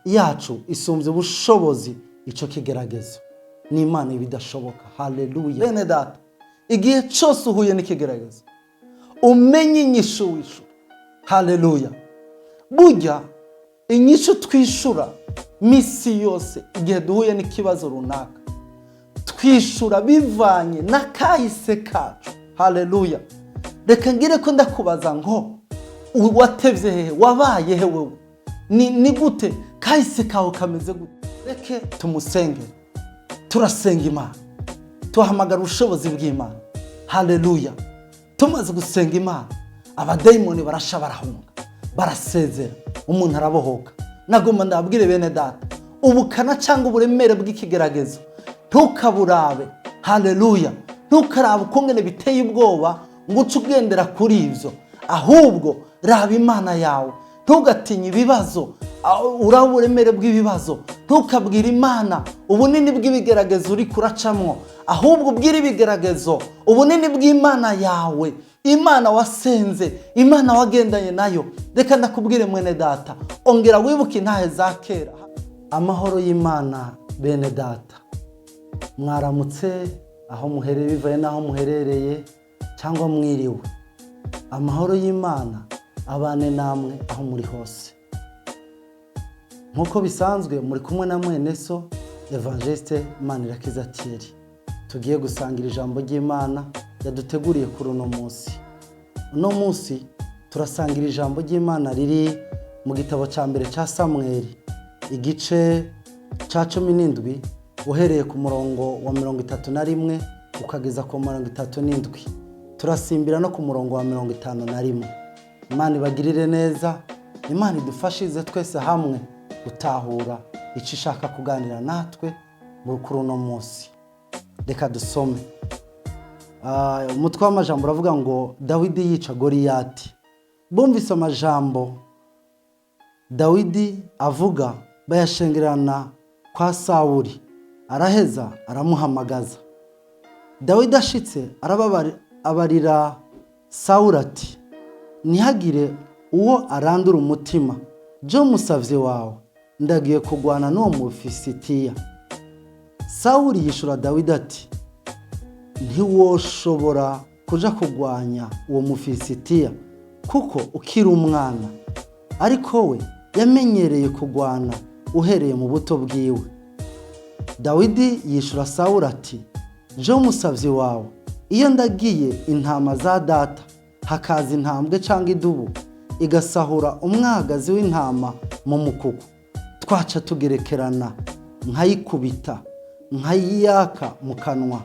yacu isumbye ubushobozi ico kigeragezo. Ni Imana ibidashoboka. Haleluya. Bene data, igihe cyose uhuye n'ikigeragezo umenye inyishu wishu. Haleluya. Burya inyishu twishura misi yose igihe duhuye n'ikibazo runaka, twishura bivanye na kahise kacu. Haleluya. Reka ngire ko ndakubaza ngo watevye hehe, wabaye he wewe? Ni gute kahise kawe kameze gute? Reke tumusenge. Turasenga Imana, tuhamagara ubushobozi bw'Imana. Haleluya. Tumaze gusenga Imana, abadayimoni barasha barahunga, barasezera, umuntu arabohoka. Nagomba ndabwire bene data, ubukana cyangwa uburemere bw'ikigeragezo ntukaburabe. Haleluya. Ntukarabe ukungene biteye ubwoba ngo ucugendera kuri ivyo, ahubwo raba Imana yawe. Ntugatinye ibibazo, uraba uburemere bw'ibibazo. Ntukabwira Imana ubunini bw'ibigeragezo uri kuracamwo, ahubwo ubwira ibigeragezo ubunini bw'Imana yawe, Imana wasenze, Imana wagendanye nayo. Reka ndakubwire mwene data, ongera wibuke intahe za kera. Amahoro y'Imana bene data, mwaramutse aho muherereye, bivaye naho muherereye cyangwa mwiriwe. Amahoro y'Imana abane namwe aho muri hose. Nkuko bisanzwe muri kumwe na mwene so Evangeliste Manirakiza Thierry. Tugiye gusangira ijambo ry'Imana yaduteguriye kuri uno munsi. Uno munsi turasangira ijambo ry'Imana riri mu gitabo cya mbere cya Samueli, igice cya 17 uhereye ku murongo wa 31 ukageza ku 37. Turasimbira no ku murongo wa 51. Imana ibagirire neza, Imana idufashize twese hamwe gutahura icyo ishaka kuganira natwe kuri uno munsi. Reka dusome. Umutwe w'amajambo uravuga ngo Dawidi yica Goliyati. Bumvise amajambo Dawidi avuga bayashengerana kwa Sawuli, araheza aramuhamagaza. Dawidi ashitse abarira Sawuli ati, nihagire uwo arandura umutima, jo musavye wawe, ndagiye kugwana n'uwo Mufisitiya. Sawuli yishura Dawidi ati, ntiwoshobora kuja kugwanya uwo Mufisitiya kuko ukiri umwana, ariko we yamenyereye kugwana uhereye mu buto bwiwe. Dawidi yishura Sawuli ati, jo musavye wawe, iyo ndagiye intama za data hakaza intambwe cyangwa idubu igasahura umwagazi w'intama mu mukuku, twaca tugerekerana nkayikubita nkayiyaka mu kanwa,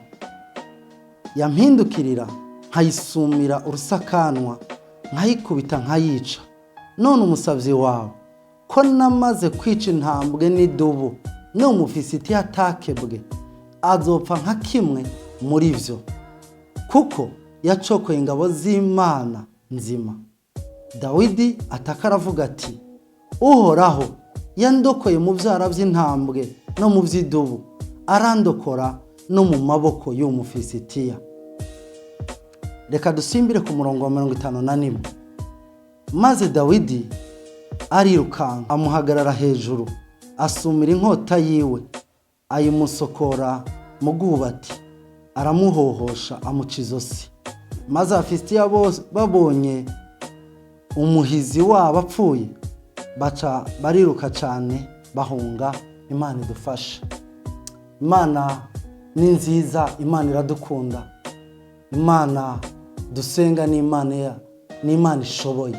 yampindukirira nkayisumira urusakanwa, nkayikubita nkayica. None umusavyi wawe ko namaze kwica intambwe n'idubu, no Mufisitiya atakebwe, azopfa nka kimwe muri vyo, kuko yacokoye ingabo z'Imana nzima. Dawidi atakaravuga ati, Uhoraho yandokoye mu vyara vy'intambwe no mu vy'idubu, arandokora no mu maboko y'Umufisitiya. Reka dusimbire ku murongo wa 51. Maze Dawidi arirukanka amuhagarara hejuru, asumira inkota yiwe, ayimusokora mu bwubati, aramuhohosha amuca izosi. Maze Abafisitiya babonye umuhizi wabo apfuye, baca bariruka cyane bahunga. Imana idufashe. Imana ni nziza, Imana iradukunda. Imana dusenga ni Imana ishoboye.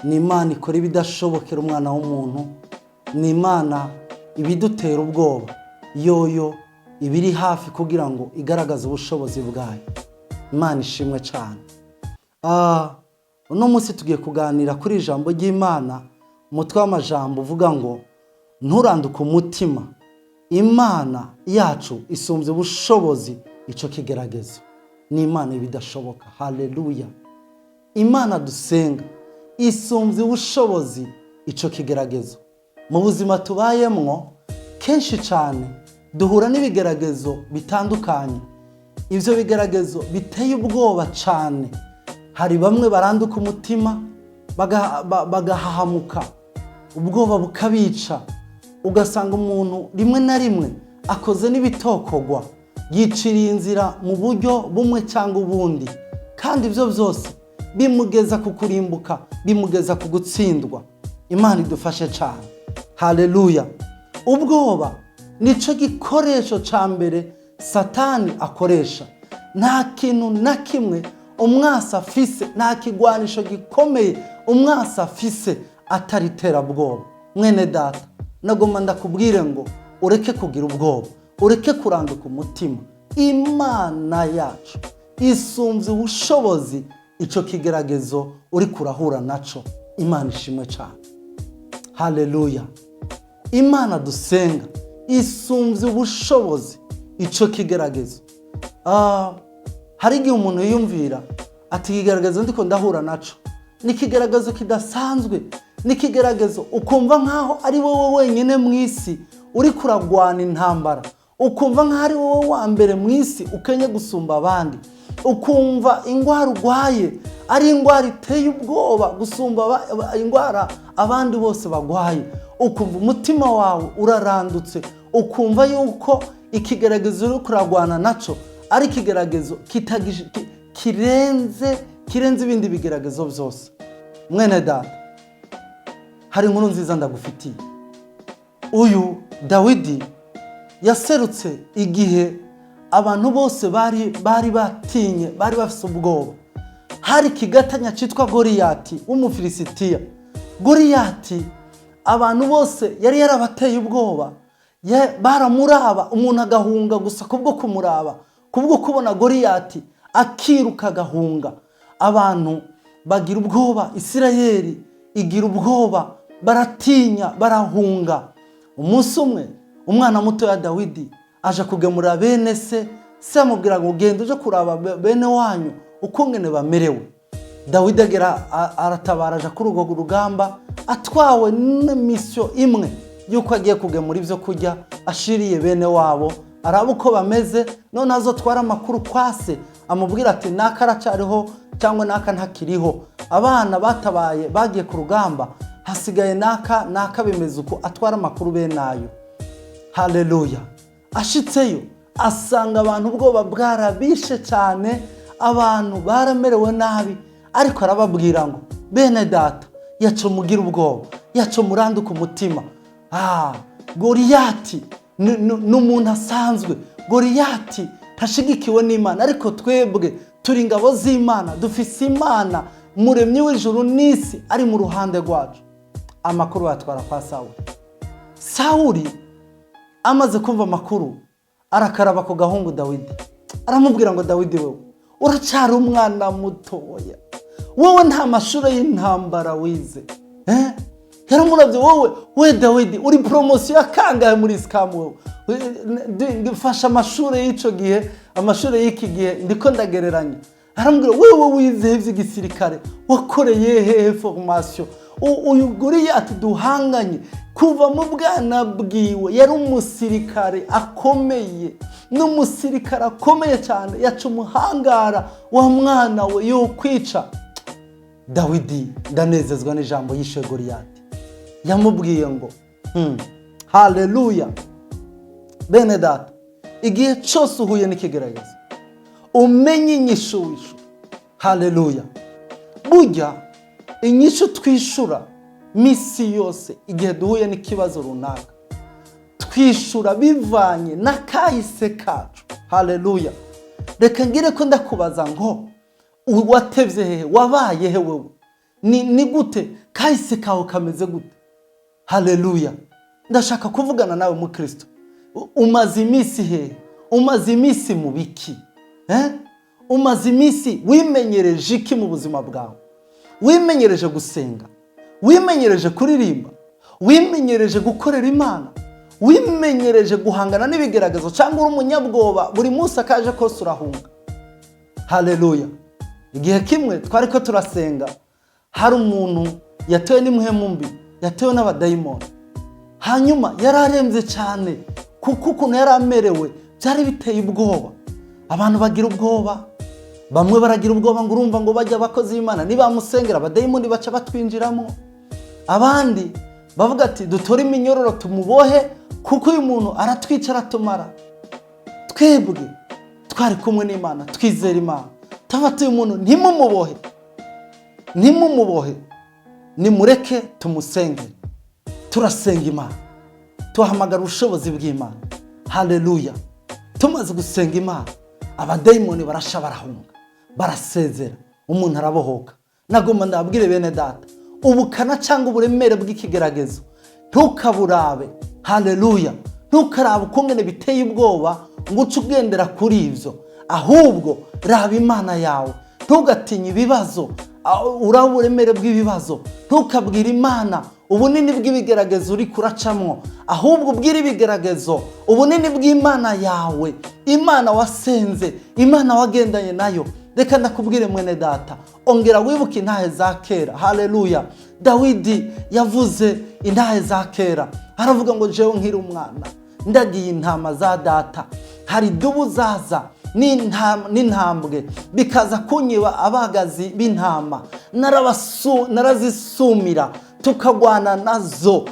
Ni Imana ikora ibidashobokera umwana w'umuntu. Ni Imana ibidutera ubwoba, yoyo ibiri hafi kugira ngo igaragaze ubushobozi bwayo. Imana ishimwe cyane. Uno munsi tugiye kuganira kuri ijambo ry'Imana. Umutwe w'amajambo uvuga ngo nturanduke umutima, Imana yacu isumbye ubushobozi ico kigeragezo. Ni Imana ibidashoboka. Haleluya. Imana dusenga isumbye ubushobozi ico kigeragezo. Mu buzima tubayemwo kenshi cyane duhura n'ibigeragezo bitandukanye. Ivyo bigeragezo biteye ubwoba cyane. Hari bamwe baranduka umutima bagahahamuka, ubwoba bukabica, ugasanga umuntu rimwe na rimwe akoze n'ibitokogwa, yiciriye inzira mu buryo bumwe cyangwa ubundi, kandi ibyo byose bimugeza ku kurimbuka, bimugeza ku gutsindwa. Imana idufashe cyane. Haleluya. Ubwoba nico gikoresho ca mbere Satani akoresha. Nta kintu na kimwe umwasa afise, nta kigwanisho gikomeye umwasa afise atari terabwoba. Mwene data, nagoma ndakubwire ngo ureke kugira ubwoba, ureke kuranduka umutima. Imana yacu isumvye ubushobozi ico kigeragezo uri kurahura naco. Imana ishimwe cyane. Haleluya. Imana dusenga isumvye ubushobozi ico kigeragezo. Hari igihe umuntu yumvira ati kigeragezo ndiko ndahura naco ni kigeragezo kidasanzwe, ni kigeragezo ukumva nkaho ari wowe wenyine mu isi uri kuragwana intambara, ukumva nkaho ari wowe wa mbere mu isi ukenye gusumba abandi, ukumva ingwara urwaye ari ingwara iteye ubwoba gusumba ingwara abandi bose bagwaye, ukumva umutima wawe urarandutse, ukumva yuko ikigeragezo uri kuragwana naco ari ikigeragezo kirenze ibindi bigeragezo byose. Mwene data, hari inkuru nziza ndagufitiye. Uyu Dawidi yaserutse igihe abantu bose bari batinye, bari bafise ubwoba. Hari kigatanya citwa Goliyati w'Umufilisitiya. Goliyati abantu bose yari yarabateye ubwoba, baramuraba, umuntu agahunga gusa kubwo kumuraba, kubwo kubona Goliyati akiruka agahunga. Abantu bagira ubwoba, Isirayeli igira ubwoba, baratinya, barahunga. Umunsi umwe umwana muto ya Dawidi aje kugemura bene se amubwira ngo genda uje kuraba bene wanyu uko ngene bamerewe. Dawidi aratabara aje kuri urwo rugamba atwawe n'misyo imwe yuko agiye kugemura ibyo kurya ashiriye bene wabo, araba uko bameze, none azotwara amakuru kwase amubwira ati naka aracariho cyangwa naka ntakiriho. Abana batabaye bagiye ku rugamba, hasigaye naka bimeze uko, atwara amakuru benayo. Haleluya. Ashitseyo asanga abantu ubwoba bwarabishe cyane, abantu baramerewe nabi, ariko arababwira ngo bene data, yaco mugira ubwoba, yaco muranduka umutima. Goliyati n'umuntu asanzwe, Goliyati tashigikiwe n'Imana, ariko twebwe turi ingabo z'Imana, dufise Imana muremyi w'ijuru n'isi ari mu ruhande rwacu. Amakuru yatwara kwa Sawuli amaze kumva amakuru arakaraba ku gahungu Dawidi, aramubwira ngo Dawidi, wewe uracyari umwana mutoya, wowe nta mashuri y'intambara wize. Yaramuravye, wowe Dawidi uri promotion yakangaye muri skamu, wewe fasha amashuri y'ico gihe, amashuri y'iki gihe ndiko ndagereranya. Aramubwira, wewe wize ivy'igisirikare, wakoreye hehe formation? Uyu Goliyati duhanganye kuva mu bwana bwiwe yari umusirikare akomeye, n'umusirikare akomeye cyane, yaca umuhangara wa mwana we yo kwica. Dawidi ndanezezwa n'ijambo yishe Goliyati, yamubwiye ngo haleluya. Bene data, igihe cyose uhuye n'ikigeragezo umenye inyishu wishu. Haleluya. Burya inyishu twishura misi yose igihe duhuye n'ikibazo runaka, twishura bivanye n'akahise kacu. Haleluya. Reka ngire ko ndakubaza ngo watevye hehe, wabaye he wewe? Ni gute kahise kawe kameze gute? Haleluya. Ndashaka kuvugana nawe mu Kristo. Umaze imisi hehe? Umaze imisi mu biki? Umaze imisi wimenyereje iki mu buzima bwawe? Wimenyereje gusenga, wimenyereje kuririmba, wimenyereje gukorera Imana, wimenyereje guhangana n'ibigeragezo, cyangwa uri umunyabwoba buri munsi akaje kose urahunga? Haleluya. Igihe kimwe twari ko turasenga, hari umuntu yatewe n'imuhemu mbi, yatewe n'abadayimoni. Hanyuma yararemze cyane kuko ukuntu yaramerewe byari biteye ubwoba. Abantu bagira ubwoba, bamwe baragira ubwoba ngo urumva ngo bajya abakozi b'Imana nibamusengera abadayimoni baca batwinjiramo. Abandi bavuga ati dutore iminyororo tumubohe kuko uyu muntu aratwica aratumara. Twebwe twari kumwe n'Imana, twizera Imana, tafata uyu muntu ntimumubohe, nimureke tumusengere. Turasenga Imana, tuhamagara ubushobozi bw'Imana. Haleluya. Tumaze gusenga Imana, abadayimoni barasha barahunga, barasezera, umuntu arabohoka. Nagomba ndabwire bene data, ubukana cyangwa uburemere bw'ikigeragezo ntukaburabe. Haleluya. Ntukarabe ukungene biteye ubwoba ngo uce ugendera kuri ivyo, ahubwo raba Imana yawe. Ntugatinye ibibazo, uraba uburemere bw'ibibazo. Ntukabwira Imana ubunini bw'ibigeragezo uri kuracamwo, ahubwo ubwira ibigeragezo ubunini bw'Imana yawe, Imana wasenze, Imana wagendanye nayo. Reka ndakubwire mwene data, ongera wibuke intahe za kera. Haleluya. Dawidi yavuze intahe za kera, aravuga ngo jewe nkiri umwana ndagiye intama za data, hari dubu zaza n'intambwe bikaza kunyiba abagazi b'intama, narazisumira tukagwana nazo,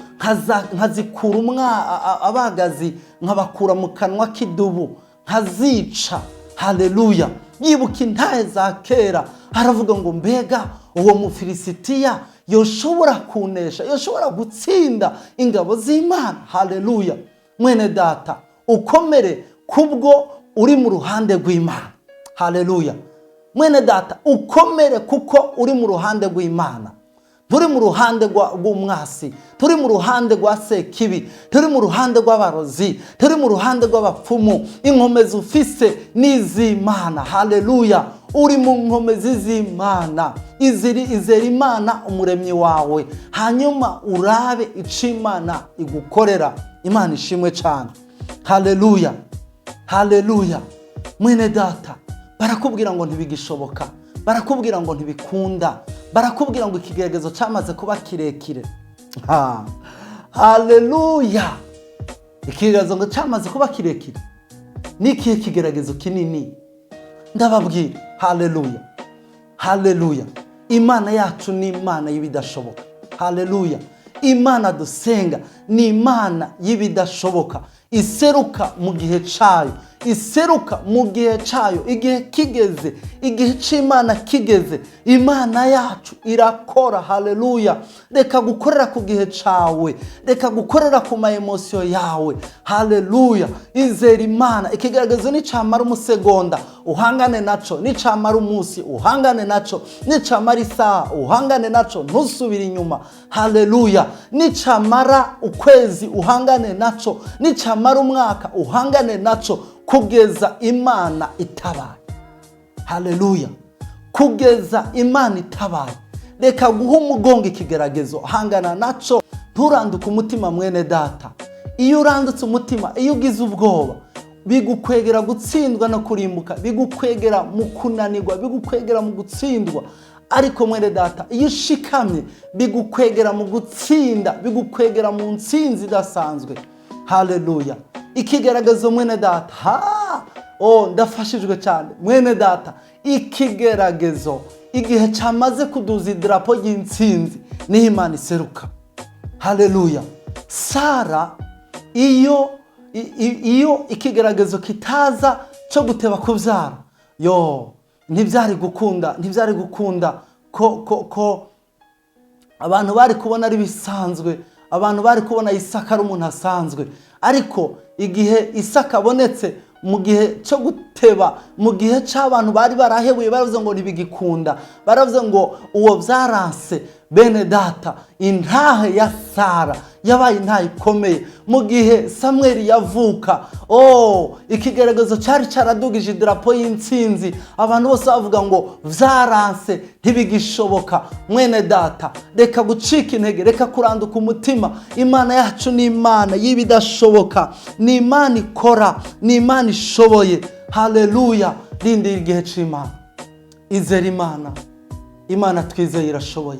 nkazikura abagazi nkabakura mu kanwa k'idubu nkazica. Haleluya. Yibuka intahe za kera, aravuga ngo mbega uwo Mufilisitiya yoshobora kunesha, yoshobora gutsinda ingabo z'Imana. Haleluya. Mwene data, ukomere kubwo uri mu ruhande rw'Imana. Haleluya. Mwene data, ukomere kuko uri mu ruhande rw'Imana. Turi mu ruhande rw'umwasi, turi mu ruhande rwa sekibi, turi mu ruhande rw'abarozi, turi mu ruhande rw'abapfumu. Inkomezi ufise n'iz'Imana. Haleluya. Uri mu nkomezi z'Imana, izera Imana umuremyi wawe, hanyuma urabe ico Imana igukorera. Imana ishimwe cyane. Haleluya. Haleluya. Mwene data, barakubwira ngo ntibigishoboka, barakubwira ngo ntibikunda, barakubwira ngo ikigeragezo cyamaze kuba kirekire. Haleluya. Ikigeragezo ngo cyamaze kuba kirekire. Niki kigeragezo kinini? Ndababwira. Haleluya. Haleluya. Imana yacu ni Imana y'ibidashoboka. Haleluya. Imana dusenga ni Imana y'ibidashoboka, iseruka mu gihe cyayo, iseruka mu gihe cyayo. Igihe kigeze, igihe cy'Imana kigeze, Imana yacu irakora. Haleluya. Reka gukorera ku gihe cyawe, reka gukorera ku ma emosiyo yawe. Haleluya. Izera Imana. Ikigeragezo nicamara umusegonda uhangane naco, nicamara umunsi uhangane naco, nicamara isaha uhangane naco, ntusubire inyuma. Haleluya. Nicamara ukwezi uhangane naco, nicamara umwaka uhangane naco, kugeza Imana itabaye. Haleluya. Kugeza Imana itabaye. Reka guha umugongo ikigeragezo, hangana naco, nturanduke umutima mwene data. Iyo urandutse umutima, iyo ugize ubwoba, bigukwegera gutsindwa no kurimbuka, bigukwegera mu kunanirwa, bigukwegera mu gutsindwa. Ariko mwene data, iyo ushikamye, bigukwegera mu gutsinda, bigukwegera mu ntsinzi idasanzwe. Haleluya. Ikigeragezo mwene data, ndafashijwe cyane mwene data. Ikigeragezo igihe cyamaze kuduza idarapo y'intsinzi, niho Imana iseruka. Haleluya. Sara, iyo ikigeragezo kitaza cyo guteba kubyara, ntibyari gukunda ko abantu bari kubona ari bisanzwe, abantu bari kubona Isaka ari umuntu asanzwe. Ariko igihe Isaka abonetse, mu gihe cyo guteba, mu gihe cy'abantu bari barahebuye, baravuze ngo ntibigikunda, baravuze ngo uwo byaranse. Bene data, intahe ya Sara yabaye intahe ikomeye. Mu gihe Samweli yavuka, ikigeragezo cyari cyaradugije idarapo y'intsinzi, abantu bose bavuga ngo byaranse, ntibigishoboka. Mwene data, reka gucika intege, reka kuranduka umutima. Imana yacu ni Imana y'ibidashoboka, ni Imana ikora, ni Imana ishoboye. Haleluya. Rindira igihe cy'Imana, izera Imana. Imana twizeye irashoboye,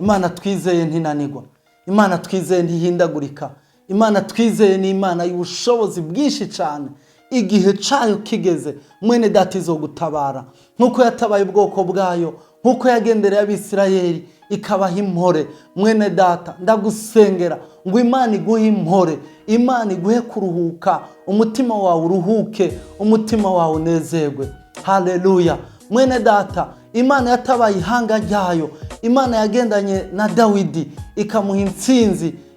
Imana twizeye ntinanirwa, Imana twizeye ntihindagurika, Imana twizeye ni Imana y'ubushobozi bwinshi cyane. Igihe cyayo kigeze, mwene data izogutabara nkuko yatabaye ubwoko bwayo nkuko yagendereye abisirayeli ikabaha impore. Mwene data ndagusengera ngo Imana iguhe impore, Imana iguhe kuruhuka, umutima wawe uruhuke, umutima wawe unezerwe. Haleluya. Mwene data, Imana yatabaye ihanga ryayo, Imana yagendanye na Dawidi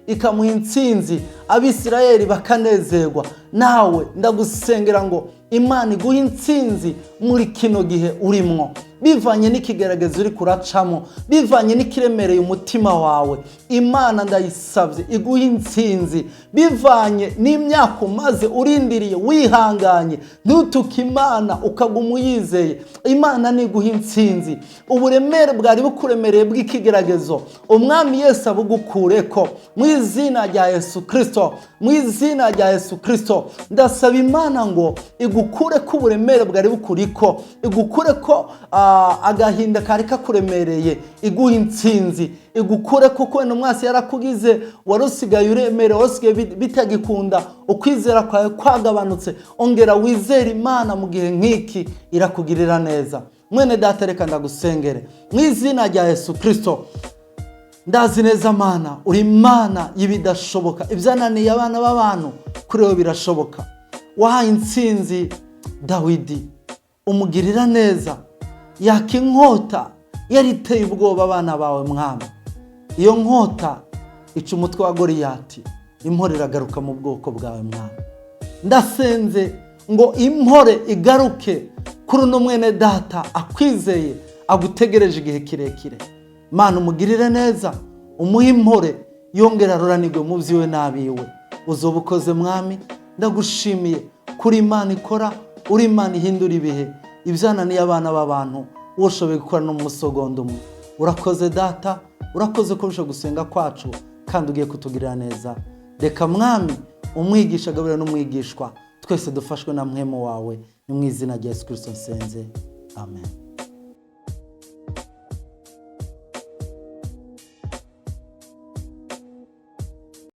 ikamuha intsinzi, abisirayeli bakanezerwa. Nawe ndagusengera ngo Imana iguhe intsinzi muri kino gihe urimwo, bivanye n'ikigeragezo uri kuracamo, bivanye n'ikiremereye umutima wawe. Imana ndayisabye iguhe intsinzi, bivanye n'imyaka umaze urindiriye wihanganye, ntutuke Imana ukaguma uyizeye. Imana niguhe intsinzi. Uburemere bwari bukuremereye bw'ikigeragezo, Umwami Yesu abugukureko mu izina rya Yesu Kristo, mu izina rya Yesu Kristo. Ndasaba Imana ngo igukure ko uburemere bwari bukuriko, igukure ko agahinda kari kakuremereye, iguha intsinzi, igukure kuko wenda umwasi yarakugize, warusigaye uremere, wasigaye bitagikunda, ukwizera kwawe kwagabanutse. Ongera wizere Imana mu gihe nk'iki, irakugirira neza. Mwene data, reka ndagusengere mu izina rya Yesu Kristo. Ndazi neza Mana, uri Imana y'ibidashoboka. Ibyananiye abana b'abantu kuri wowe birashoboka. Wahaye intsinzi Dawidi, umugirira neza, yaka inkota yariteye ubwoba abana bawe Mwami. Iyo nkota ica umutwe wa Goliyati, impore iragaruka mu bwoko bwawe Mwami. Ndasenze ngo impore igaruke kuri uno mwene data akwizeye, agutegereje igihe kirekire. Mana, umugirire neza, umuhe impore, yongera aroranirwe mu byiwe n'abiwe. Uzoba ukoze Mwami. Ndagushimiye kuri Imana ikora, uri Imana ihindura ibihe. Ibyananiye abana b'abantu ushoboye gukora no mu musogondo umwe. Urakoze Data, urakoze ko bisho gusenga kwacu kandi ugiye kutugirira neza. Reka Mwami umwigisha agabira n'umwigishwa, twese dufashwe na mpwemu wawe. Ni mu izina rya Yesu Kristo nsenze, amen.